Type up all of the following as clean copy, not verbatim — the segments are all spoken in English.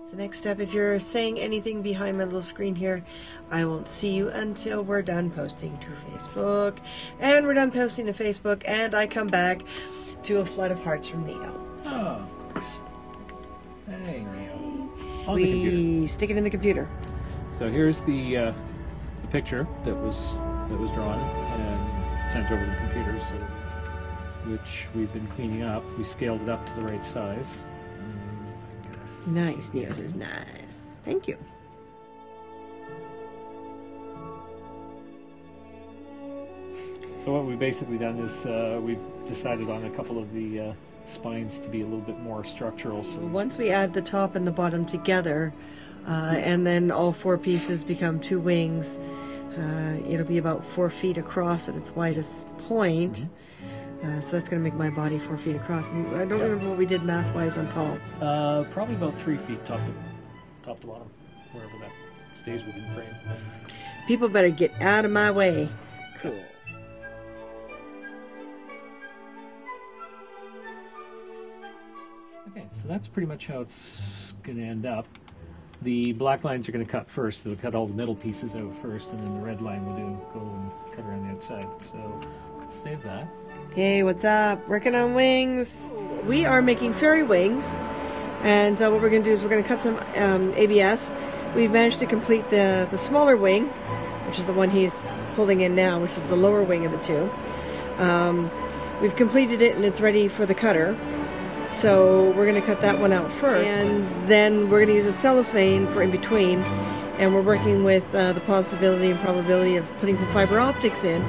So next step, if you're saying anything behind my little screen here, I won't see you until we're done posting to Facebook. And we're done posting to Facebook, and I come back to a flood of hearts from Neo. Oh, of course. Hey, Neo. We stick it in the computer. So here's the picture that was drawn and sent over to the computer, so which we've been cleaning up. We scaled it up to the right size. Nice, Neo says nice. Thank you. So what we've basically done is we've decided on a couple of the spines to be a little bit more structural. So once we add the top and the bottom together, and then all 4 pieces become 2 wings, it'll be about 4 feet across at its widest point. So that's going to make my body 4 feet across. And I don't remember what we did math-wise on tall. Probably about 3 feet top to bottom, wherever that stays within frame. People better get out of my way. Cool. Okay, so that's pretty much how it's going to end up. The black lines are going to cut first. They'll cut all the middle pieces out first, and then the red line will go and cut around the outside. So let's save that. Hey, what's up? Working on wings. We are making fairy wings, and what we're going to do is we're going to cut some ABS. We've managed to complete the smaller wing, which is the one he's holding in now, which is the lower wing of the 2. We've completed it, and it's ready for the cutter. So we're going to cut that one out first, and then we're going to use a cellophane for in between, and we're working with the possibility and probability of putting some fiber optics in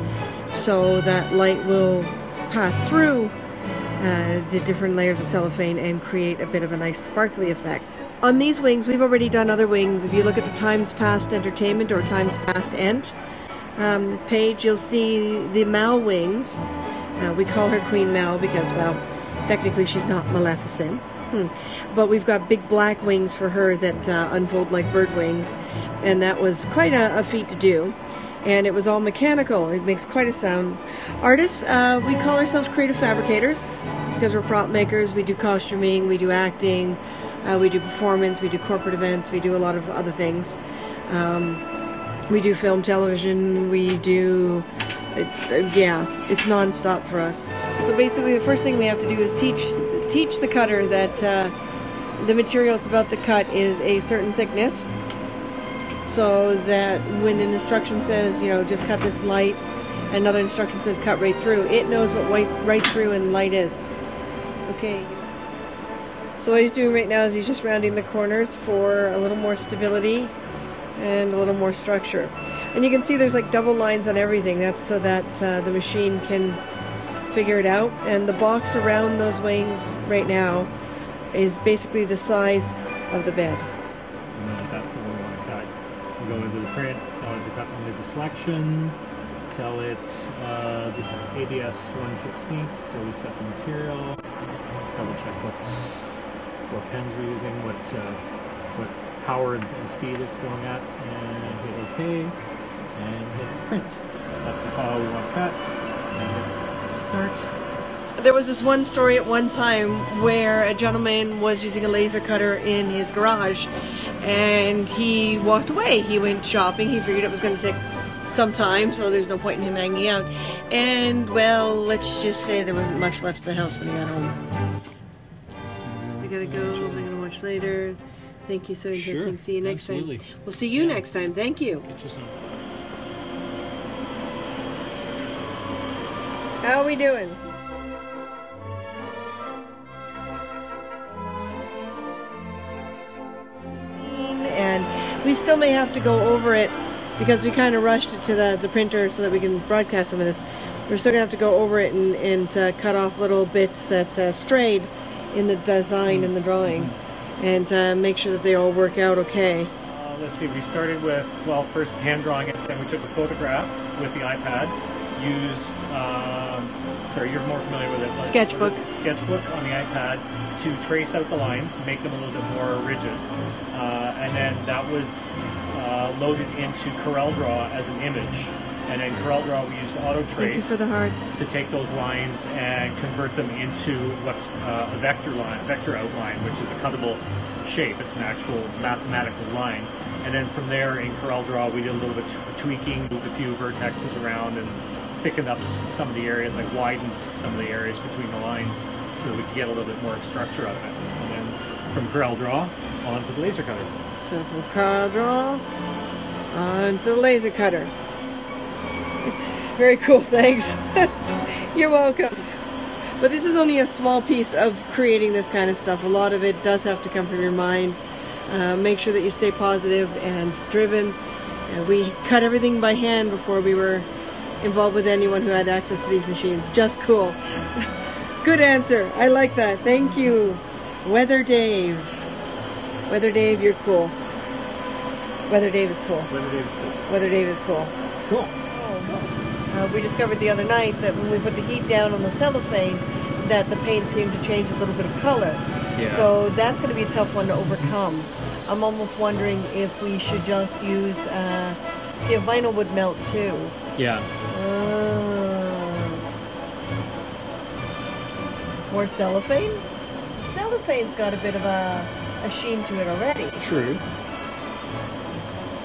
so that light will pass through the different layers of cellophane and create a bit of a nice sparkly effect. On these wings, we've already done other wings. If you look at the Times Past Entertainment or Times Past Ent page, you'll see the Mal wings. We call her Queen Maeve because, well, technically she's not Maleficent. But we've got big black wings for her that unfold like bird wings, and that was quite a feat to do. And it was all mechanical. It makes quite a sound. Artists, we call ourselves creative fabricators because we're prop makers. We do costuming, we do acting, we do performance, we do corporate events, we do a lot of other things. We do film, television, we do, it's non-stop for us. So basically the first thing we have to do is teach the cutter that the material it's about to cut is a certain thickness, so that when an instruction says, you know, just cut this light, another instruction says cut right through, it knows what right through and light is. Okay. So what he's doing right now is he's just rounding the corners for a little more stability and a little more structure. And you can see there's like double lines on everything. That's so that the machine can figure it out. And the box around those wings right now is basically the size of the bed. And that's the one we want to cut. We go into the print, tell it to cut into the selection, tell it this is ABS 1/16, so we set the material, double check what pens we're using, what power and speed it's going at, and hit OK, and hit print. That's the file we want to cut, and hit start. There was this one story at one time where a gentleman was using a laser cutter in his garage, and he walked away. He went shopping. He figured it was going to take some time, so there's no point in him hanging out. And, well, let's just say there wasn't much left of the house when he got home. I gotta go. I'm gonna watch later. Thank you, so interesting. Sure, see you next absolutely. time. We'll see you next time. Thank you. Get you some. How are we doing? And we still may have to go over it because we kind of rushed it to the printer so that we can broadcast some of this. We're still gonna have to go over it and cut off little bits that strayed in the design and the drawing, and make sure that they all work out okay. Let's see, we started with, well, first hand drawing it, then we took a photograph with the iPad, used, sorry, you're more familiar with it. Like, Sketchbook. Sketchbook on the iPad to trace out the lines, make them a little bit more rigid. And then that was loaded into CorelDRAW as an image. And in CorelDRAW we used auto trace for the hearts to take those lines and convert them into what's a vector outline, which is a cuttable shape. It's an actual mathematical line. And then from there in CorelDRAW, we did a little bit of tweaking, moved a few vertexes around, and thickened up some of the areas, like widened some of the areas between the lines, so that we could get a little bit more structure out of it. And then from CorelDRAW on to the laser cutter. So from CorelDRAW on to the laser cutter. It's very cool, thanks. You're welcome. But this is only a small piece of creating this kind of stuff. A lot of it does have to come from your mind. Make sure that you stay positive and driven. We cut everything by hand before we were involved with anyone who had access to these machines. Just cool. Good answer. I like that. Thank you. Weather Dave. Weather Dave, you're cool. Weather Dave is cool. Weather Dave is cool. Weather Dave is cool. Cool. We discovered the other night that when we put the heat down on the cellophane, that the paint seemed to change a little bit of color. Yeah. So that's going to be a tough one to overcome. I'm almost wondering if we should just use, see if vinyl would melt too. Yeah. More cellophane? Cellophane's got a bit of a sheen to it already. True.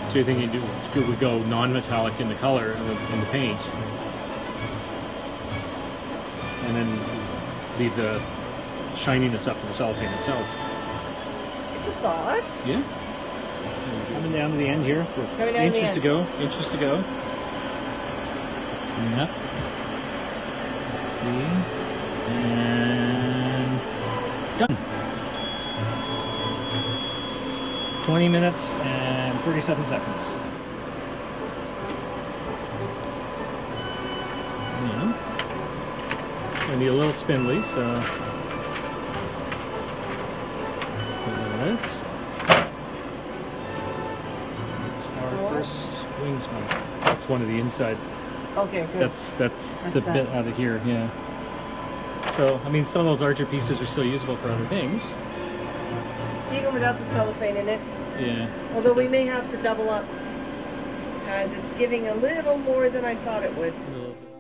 So you're thinking you would go non-metallic in the color in the paint, and then leave the shininess up to the cellophane itself. It's a thought. Yeah. Coming down to the end here. Coming down inches to go. Inches to go. Yep. See. And done. 20 minutes and 37 seconds. Yeah. Gonna be a little spindly, so that's our first wing smell. That's one of the inside. Okay, good. That's the bit out of here, yeah. So, I mean, some of those larger pieces are still usable for other things. It's even without the cellophane in it. Yeah. Although we may have to double up, because it's giving a little more than I thought it would. A little bit.